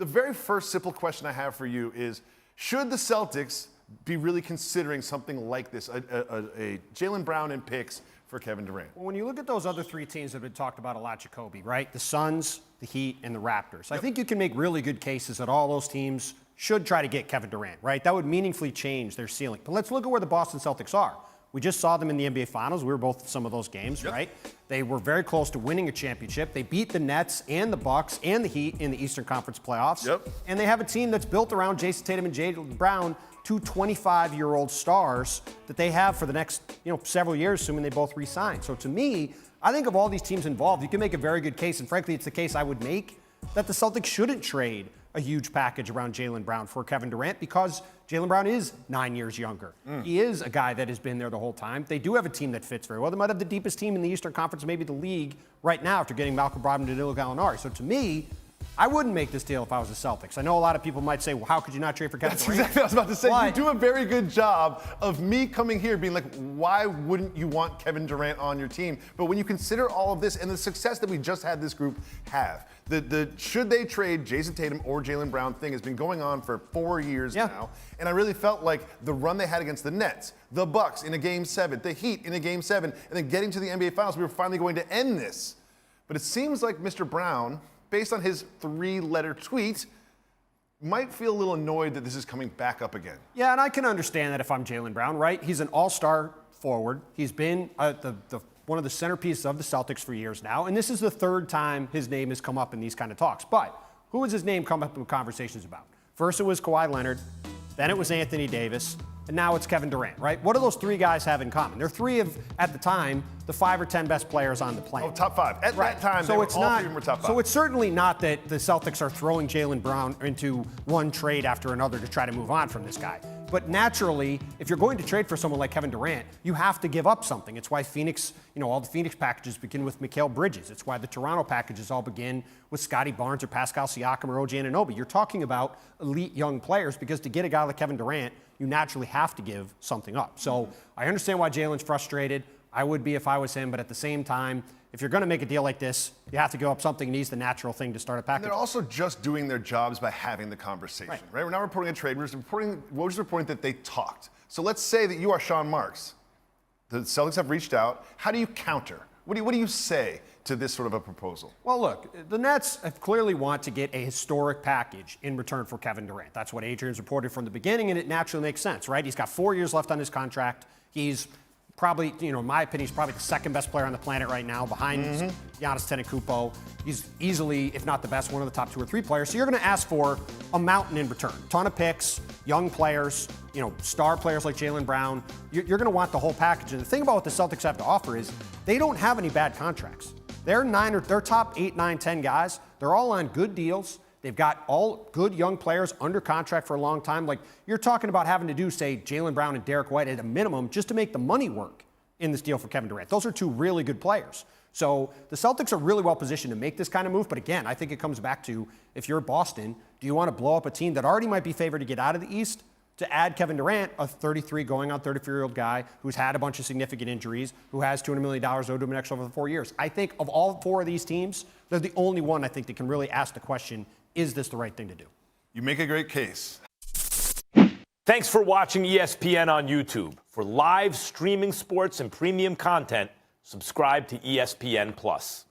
The very first simple question I have for you is, should the Celtics be really considering something like this, a Jaylen Brown and picks for Kévin Durant? Well, when you look at those other three teams that have been talked about a lot, Jacoby, right? The Suns, the Heat, and the Raptors. I think you can make really good cases that all those teams should try to get Kévin Durant, right? That would meaningfully change their ceiling. But let's look at where the Boston Celtics are. We just saw them in the NBA Finals. We were both at some of those games, right? They were very close to winning a championship. They beat the Nets and the Bucks and the Heat in the Eastern Conference playoffs. And they have a team that's built around Jason Tatum and Jaylen Brown, two 25-year-old stars that they have for the next several years, assuming they both re-sign. So to me, I think of all these teams involved, you can make a very good case, and frankly, it's the case I would make, that the Celtics shouldn't trade a huge package around Jaylen Brown for Kévin Durant because Jaylen Brown is 9 years younger. He is a guy that has been there the whole time. They do have a team that fits very well. They might have the deepest team in the Eastern Conference, maybe the league right now after getting Malcolm Brogdon and Danilo Gallinari. So to me, I wouldn't make this deal if I was the Celtics. I know a lot of people might say, well, how could you not trade for Kévin Durant? That's exactly what I was about to say. You do a very good job of me coming here being like, why wouldn't you want Kévin Durant on your team? But when you consider all of this and the success that we just had this group have, the should they trade Jason Tatum or Jaylen Brown thing has been going on for 4 years now. And I really felt like the run they had against the Nets, the Bucks in a Game 7, the Heat in a Game 7, and then getting to the NBA Finals, we were finally going to end this. But it seems like Mr. Brown, based on his 3-letter tweet, might feel a little annoyed that this is coming back up again. Yeah, and I can understand that if I'm Jaylen Brown, right? He's an all-star forward. He's been one of the centerpieces of the Celtics for years now, and this is the third time his name has come up in these kind of talks. But who has his name come up in conversations about? First it was Kawhi Leonard, then it was Anthony Davis, and now it's Kévin Durant, right? What do those three guys have in common? They're three of, at the time, the 5 or 10 best players on the planet. Oh, top 5. At that time, so all three of them were top 5. So it's certainly not that the Celtics are throwing Jaylen Brown into one trade after another to try to move on from this guy. But naturally, if you're going to trade for someone like Kévin Durant, you have to give up something. It's why Phoenix, all the Phoenix packages begin with Mikal Bridges. It's why the Toronto packages all begin with Scotty Barnes or Pascal Siakam or OG Anunoby. You're talking about elite young players because to get a guy like Kévin Durant, you naturally have to give something up. So I understand why Jaylen's frustrated. I would be if I was him, but at the same time, if you're going to make a deal like this, you have to give up something, and he's the natural thing to start a package. And they're also just doing their jobs by having the conversation, right? We're not reporting a trade. We're just reporting that they talked. So let's say that you are Sean Marks. The Celtics have reached out. How do you counter? What do you say to this sort of a proposal? Well, look, the Nets clearly want to get a historic package in return for Kévin Durant. That's what Adrian's reported from the beginning, and it naturally makes sense, right? He's got 4 years left on his contract. He's probably, in my opinion, he's probably the second best player on the planet right now behind Giannis Antetokounmpo. He's easily, if not the best, one of the top 2 or 3 players. So you're going to ask for a mountain in return. Ton of picks, young players, star players like Jaylen Brown. You're going to want the whole package. And the thing about what the Celtics have to offer is they don't have any bad contracts. Their top 8, 9, 10 guys, they're all on good deals. They've got all good young players under contract for a long time. Like, you're talking about having to do, say, Jaylen Brown and Derek White at a minimum just to make the money work in this deal for Kévin Durant. Those are 2 really good players. So the Celtics are really well positioned to make this kind of move. But again, I think it comes back to, if you're Boston, do you want to blow up a team that already might be favored to get out of the East to add Kévin Durant, a 33 going on 34-year-old guy who's had a bunch of significant injuries, who has $200 million owed to him next over the 4 years? I think of all 4 of these teams, they're the only one I think that can really ask the question, is this the right thing to do? You make a great case. Thanks for watching ESPN on YouTube. For live streaming sports and premium content, subscribe to ESPN+.